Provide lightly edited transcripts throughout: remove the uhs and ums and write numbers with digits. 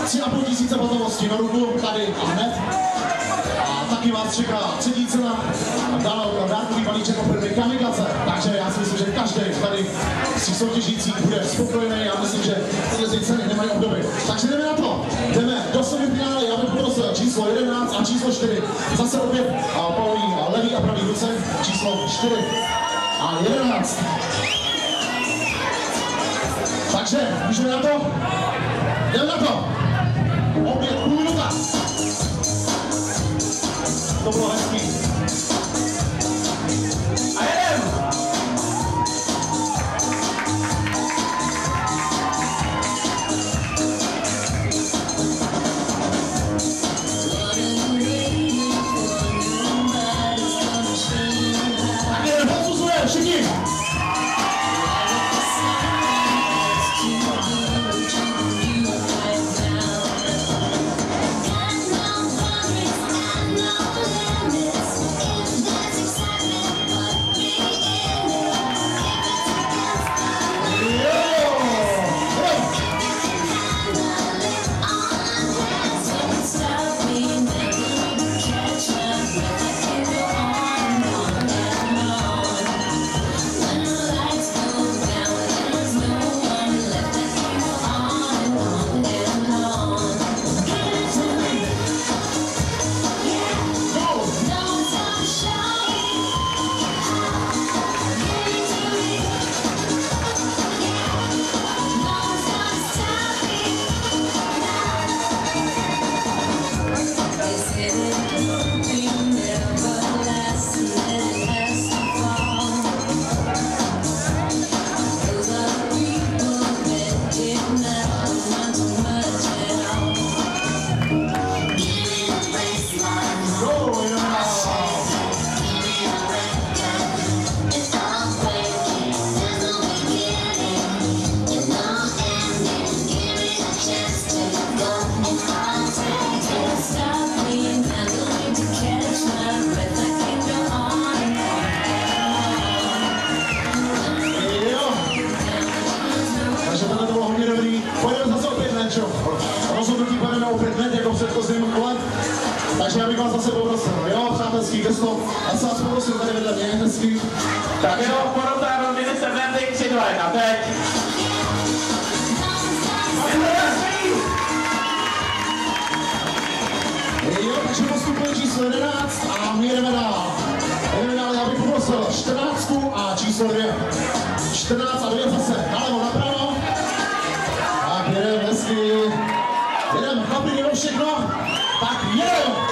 3,5 tisíce hotovosti na ruku, tady a hned. A taky vás čeká třetí cena, dárkový balíček od firmy Kamikaze. Takže já si myslím, že každý tady z těch soutěžících bude spokojený. Já myslím, že tyhle ceny nemají obdoby. Takže jdeme na to. Jdeme do semifinále. Já bych prosil číslo 11 a číslo 4. Zase opět poloví levý a pravý ruce. Číslo 4 a 11. Takže můžeme na to? Jdeme na to. Opět půl minuta. To bylo hezký. A jedem! Tak jedem, podsuzuje, všichni! Rozhodnutí pademe opět hned jako v předchozím kole, takže já bych vás zase poprosil, jo, přátelský gesto, já se vás poprosil tady vedle mě, hezký. Tak jo, porota rovny se verdikt 3, 2, 1, teď. Jo, takže postupuje číslo 11 a my jdeme dál. Jdeme dál, já bych poprosil 14 a číslo 2. 14 a 2 zase, nalevo, napravo. Tak jedem hezky. Jedem, chlapi, jedou všechno. Tak jedem.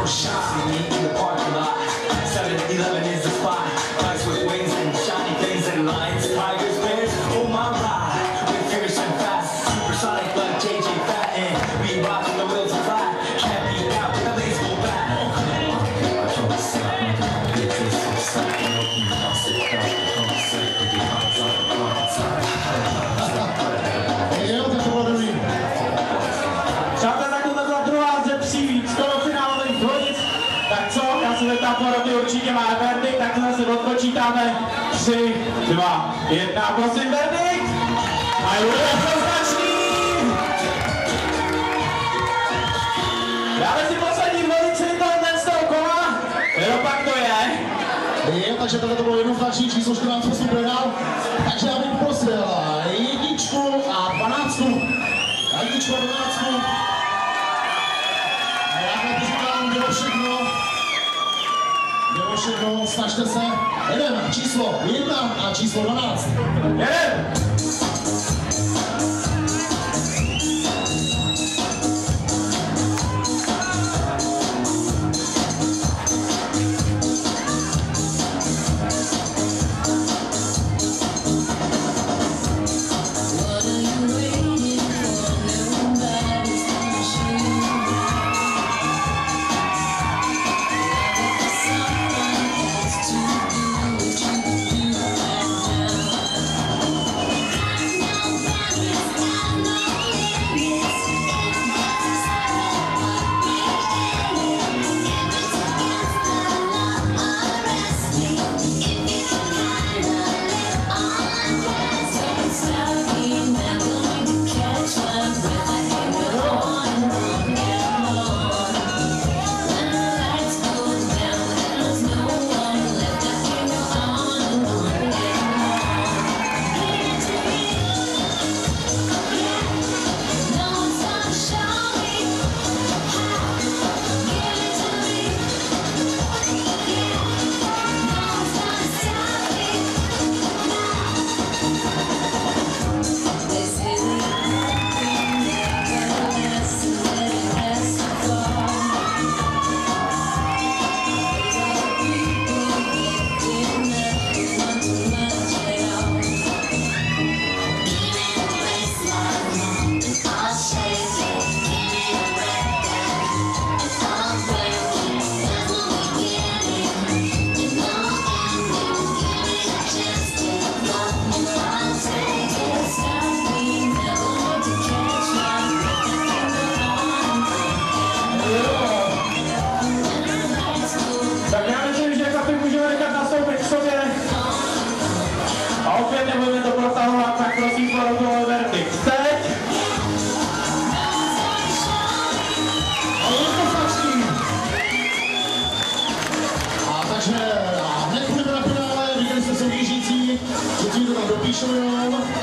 Shot. poroty určitě má verdikt, tak zase odpočítáme 3, 2, 1, prosím verdikt. A je jednoznačný. Dáme si poslední velice z toho kola, pak to je. Takže tohle to bylo jednoznačný, číslo 14 postupuje dál. Takže já bych poprosil 1 a 12. 1 a 12. A já to říkám, bylo všechno. Bylo všechno, snažte se. Jeden, číslo 1 a číslo 12. Jeden.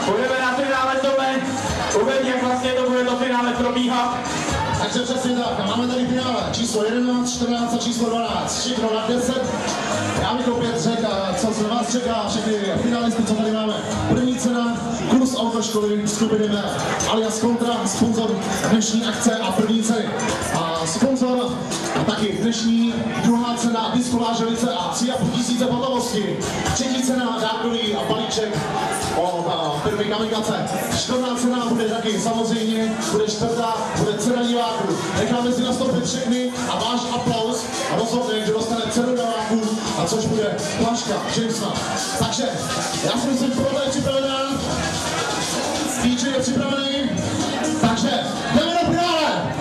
Půjdeme na finále, Tome. Uveď, jak vlastně to bude do finále probíhat. Takže přesně tak, máme tady finále číslo 11, 14 a číslo 12, všechno na 10. Já bych opět řekl, co se vás čeká, všechny finalisty, co tady máme. První cena, kurz autoškoly skupiny B, alias Kontra, sponzor dnešní akce a první ceny. A sponzor a taky dnešní druhá cena Disco Lážovice a 3 500 hotovosti. Třetí cena dárkový a balíček od firmy Kamikaze. Čtvrtá cena bude taky samozřejmě, bude čtvrtá, bude cena diváků. Necháme si nastoupit všechny a váš aplaus a rozhodne, kdo dostane cenu diváků, a což bude flaška Jamesa. Takže já si myslím, že tohle je připravená, DJ je připravený, takže jdeme do finále.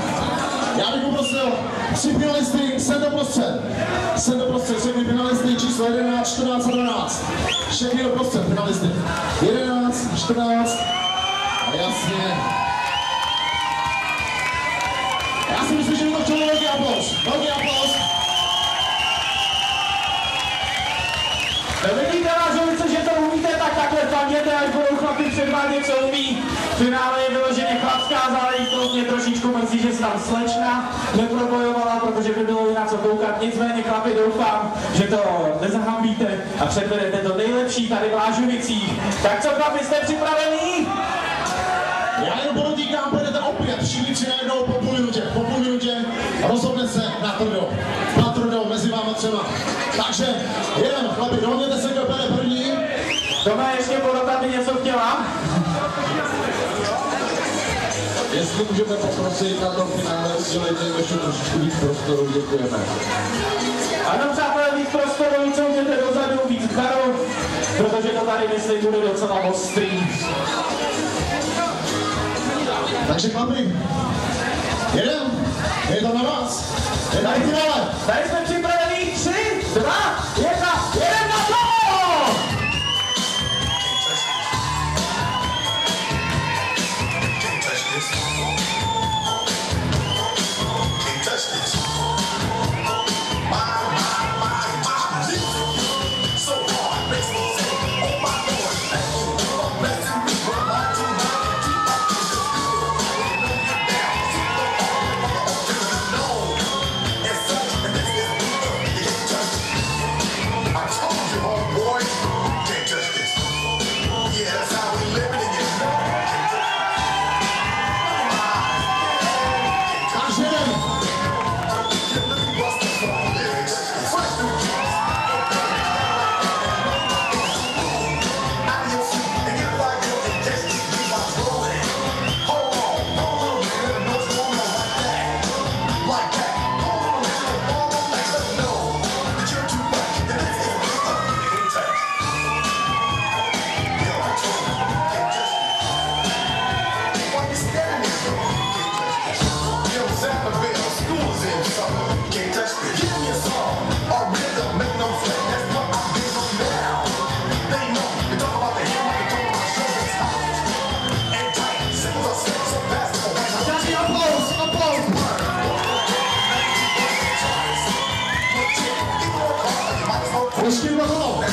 Já bych poprosil 3 finalisty, sem doprostřed, všechny finalisty číslo 11, 14 a 12. Všechny doprostřed finalisty. 11, 14 a jasně. Já si myslím, že by to chtělo velký aplaus. Velký aplaus. Vidíte, Lážovice, že to umíte, tak takhle fanděte, až budou chlapi předvádět, co umí. V finále je vyloženě chlapská záležitost, mě trošičku mrzí, že se tam slečna neprobojovala, protože by bylo jinak co koukat. Nicméně, chlapi, doufám, že to nezahambíte a předvedete to nejlepší tady v Lážovicích. Tak co, chlapi, jste připravení? Já jenom podotýkám, půjdete opět všichni tři najednou po půl minutě rozhodne se na trdo mezi váma třema. Takže jeden, chlapi, dohodněte se, kdo půjde první. Tome, ještě porota by něco chtěla? Jestli můžeme poprosit na tom finále, udělejte ještě trošičku víc prostoru, děkujeme. Ano, přátelé, víc prostoru, víc můžete dozadu, víc baru, protože to tady, myslím, bude docela ostrý. Takže chlapi, jeden, je to na vás. Je tady finále. Tady jsme připravení 3, Ještě jedno kolo.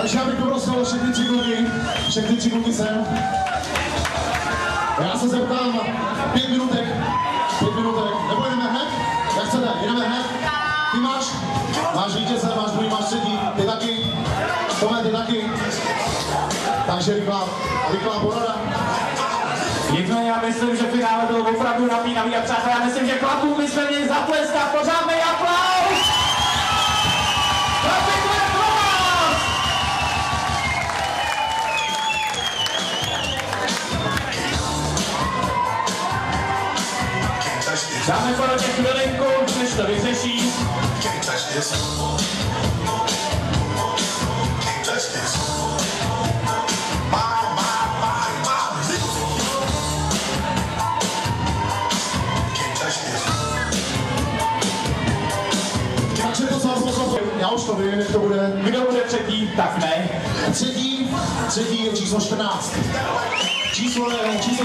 Takže já bych poprosil všechny tři kluky sem. Já se zeptám 5 minutek, nebo jdeme hned? Jak chcete, jdeme hned? Ty máš vítěze, máš druhý, máš třetí, ty taky, Tome, ty taky. Takže rychlá porada. Nicméně já myslím, že finále bylo opravdu napínavý a přátelé, já myslím, že chlapům by se měli zatleskat, pořádnej aplaus! Chlapi, to je pro vás! Dáme porotě chvilinku, než to vyřeší. Takže to co já už to vím, jak to bude. Kdo bude třetí, tak ne. Třetí je číslo 14. Číslo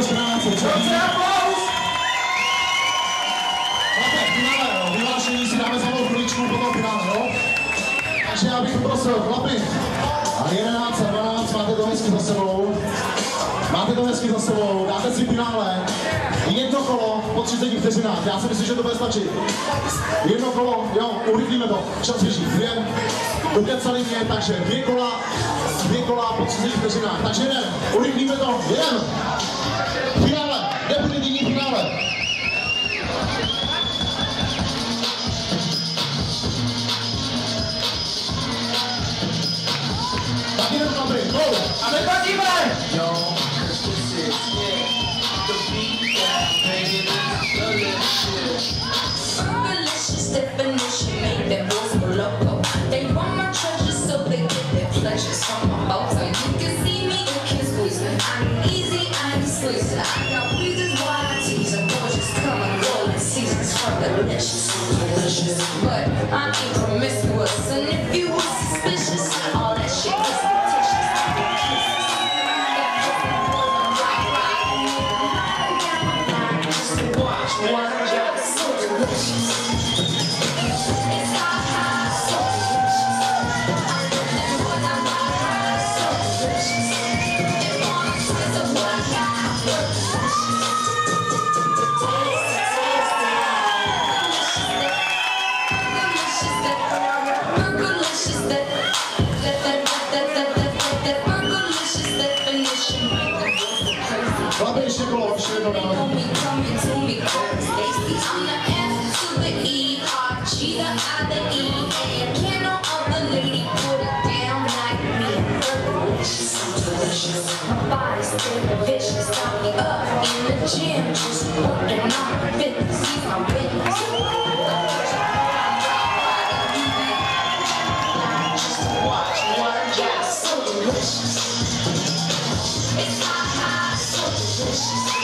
14 je třetí. Dobře, aplaus! Finále, vyhlášení si dáme za malou chviličku po tom finále, jo? Takže já bych poprosil, chlapi, a 11 a 12 máte to hezky za sebou. Dáte si finále, jedno kolo po 30 vteřinách, já si myslím, že to bude stačit. Jedno kolo, jo, urychlíme to, čas běží, ukecali mě, takže dvě kola po 30 vteřinách, takže jdem, urychlíme to, jdem. Finále, definitivní finále. Tak jdem chlapi, go! A my platíme! Delicious definition, make that boys go loco. They want my treasures so they get their pleasures from my boat. You can see me, you can squeeze me. I'm easy, I'm sleazy. I got reasons why I tease. I'm gorgeous, come and go in seasons from delicious, delicious. But I ain't promiscuous, and if you were suspicious, all that shit is fictitious. Chlapi, ještě kolo, ještě jedno dáme. My body's still vicious, got me up in the gym, just working on fitness, he's my witness. Just watch, work out, so delicious. It's hot, hot, so delicious.